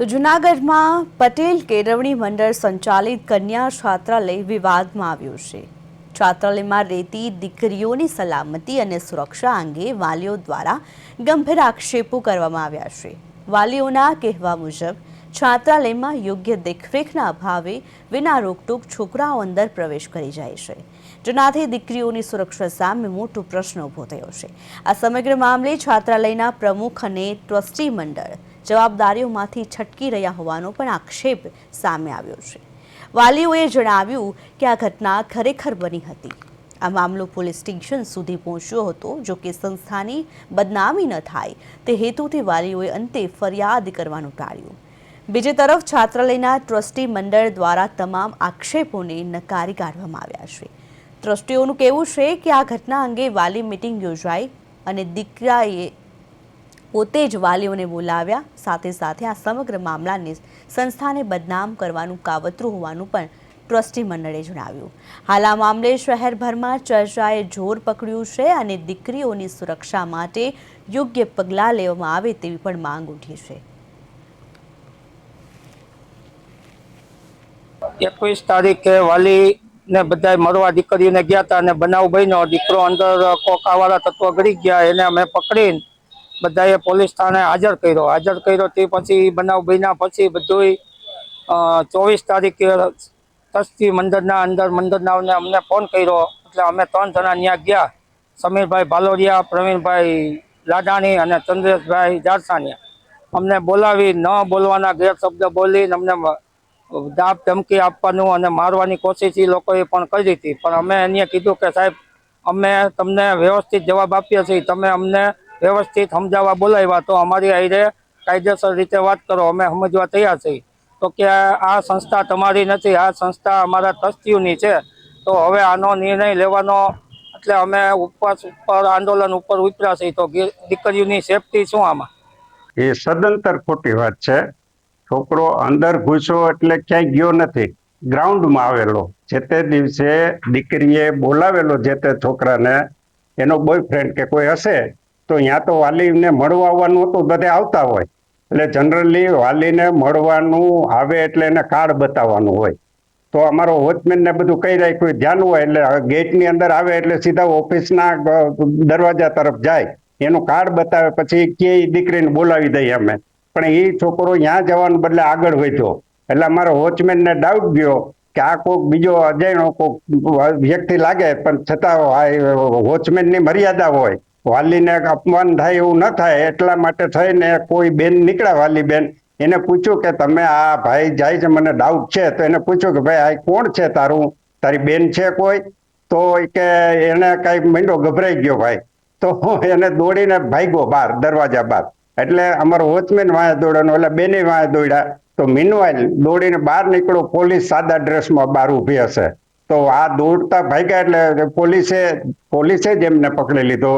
તો જૂનાગઢમાં પટેલ કેળવણી મંડળ સંચાલિત કન્યા છાત્રાલય વિવાદમાં આવ્યું છે। છાત્રાલયમાં રહેતી દીકરીઓની સલામતી અને સુરક્ષા અંગે વાલીઓ દ્વારા ગંભીર આક્ષેપો કરવામાં આવ્યા છે। વાલીઓના કહેવા મુજબ છાત્રાલયમાં યોગ્ય દેખરેખના અભાવે વિના રોકટોક છોકરાઓ અંદર પ્રવેશ કરી જાય છે, જેનાથી દીકરીઓની સુરક્ષા સામે મોટો પ્રશ્ન ઊભો થયો છે। આ સમગ્ર મામલે છાત્રાલયના પ્રમુખ અને ટ્રસ્ટી મંડળ જવાબદારીઓમાંથી છટકી રહ્યા હોવાનો પણ આક્ષેપ સામે આવ્યો છે। વાલીઓએ જણાવ્યું કે આ ઘટના ખરેખર બની હતી। આ મામલો પોલીસ સ્ટેશન સુધી પહોંચ્યો હતો। જો કે સંસ્થાની બદનામી ન થાય તે હેતુથી વાલીઓએ અંતે ફરિયાદ કરવાનું ટાળ્યું। બીજી તરફ છાત્રાલયના ટ્રસ્ટી મંડળ દ્વારા તમામ આક્ષેપોને નકારી કાઢવામાં આવ્યા છે। ટ્રસ્ટીઓનું કહેવું છે કે આ ઘટના અંગે વાલી મીટિંગ યોજાઈ અને દીકરાએ પોતે જ વાલીઓને બોલાવ્યા। સાથે સાથે આ સમગ્ર મામલાને સંસ્થાને બદનામ કરવાનું કાવતરું હોવાનું પણ ટ્રસ્ટી મંડળે જણાવ્યું। હાલ આ મામલે શહેરભરમાં ચર્ચાએ જોર પકડ્યું છે અને દીકરીઓની સુરક્ષા માટે યોગ્ય પગલાં લેવામાં આવે તેવી પણ માંગ ઉઠી છે। 21 તારીખે વાલી ને બધાય મળવા દીકરીને ગયા હતા અને બનાવ બન્યો। દીકરો અંદર કોકાવાળા તત્વો ગળી ગયા, એને અમે પકડીને બધાએ પોલીસ થાણે હાજર કર્યો। તે પછી બનાવ બન્યા પછી બધું 24 તારીખે ટ્રસ્ટી મંડળના મંડળનાઓને અમને ફોન કર્યો, એટલે અમે 3 જણા ત્યાં ગયા। સમીરભાઈ ભાલોડિયા, પ્રવીણભાઈ લાડાણી અને ચંદ્રેશભાઈ જારસાનિયા અમને બોલાવી ન બોલવાના ગેરશબ્દ બોલીને અમને દાબ ધમકી આપવાનું અને મારવાની કોશિશ એ લોકોએ પણ કરી હતી। પણ અમે એને કીધું કે સાહેબ, અમે તમને વ્યવસ્થિત જવાબ આપીએ છીએ, તમે અમને વ્યવસ્થિત સમજાવવા બોલાવ્યા તો અમારી હારે કાયદેસર રીતે વાત કરો, અમે સમજવા તૈયાર છીએ। તો કે આ સંસ્થા તમારી નથી, આ સંસ્થા અમારા ટ્રસ્ટીઓની છે। તો હવે આનો નિર્ણય લેવાનો, એટલે અમે ઉપવાસ ઉપર આંદોલન ઉપર ઉતર્યા છીએ। તો દીકરીઓની સેફટી શું આમાં? એ સદંતર ખોટી વાત છે। છોકરો અંદર ઘૂસ્યો એટલે ક્યાંય ગયો નથી, ગ્રાઉન્ડમાં આવેલો। જે તે દિવસે દીકરીએ બોલાવેલો જે તે છોકરાને, એનો બોયફ્રેન્ડ કે કોઈ હશે તો ત્યાં તો વાલીને મળવા આવવાનું હતું, બધે આવતા હોય। એટલે જનરલી વાલીને મળવાનું આવે એટલે એને કાર્ડ બતાવવાનું હોય। તો અમારો વોચમેન ને બધું કઈ રાખ્યું ધ્યાન હોય, એટલે ગેટની અંદર આવે એટલે સીધા ઓફિસના દરવાજા તરફ જાય, એનું કાર્ડ બતાવે પછી કે દીકરીને બોલાવી દઈએ અમે। પણ એ છોકરો ત્યાં જવાનું બદલે આગળ વધ્યો, એટલે અમારો વોચમેનને ડાઉટ ગયો કે આ કોઈક બીજો અજાણ્યો કોઈક વ્યક્તિ લાગે। પણ છતાં વોચમેનની મર્યાદા હોય, વાલીને અપમાન થાય એવું ન થાય એટલા માટે થઈને કોઈ બેન નીકળ્યા, વાલી બેન, એને પૂછ્યું કે તમે આ ભાઈ જાય છે, મને ડાઉટ છે। તો એને પૂછ્યું કે ભાઈ આ કોણ છે, તારી બેન છે કોઈ? તો કે એને કઈ મીંડો ગભરાઈ ગયો ભાઈ, તો એને દોડીને ભાગ્યો બહાર દરવાજા બહાર। એટલે અમારો વોચમેન વાંહે દોડ્યો, એટલે બેને વાંહે દોડ્યા। તો મીનવાઇલ દોડીને બહાર નીકળો, પોલીસ સાદા ડ્રેસમાં બહાર ઊભી હશે। તો આ દોડતા ભાગ્યા એટલે પોલીસે જ એમને પકડી લીધો।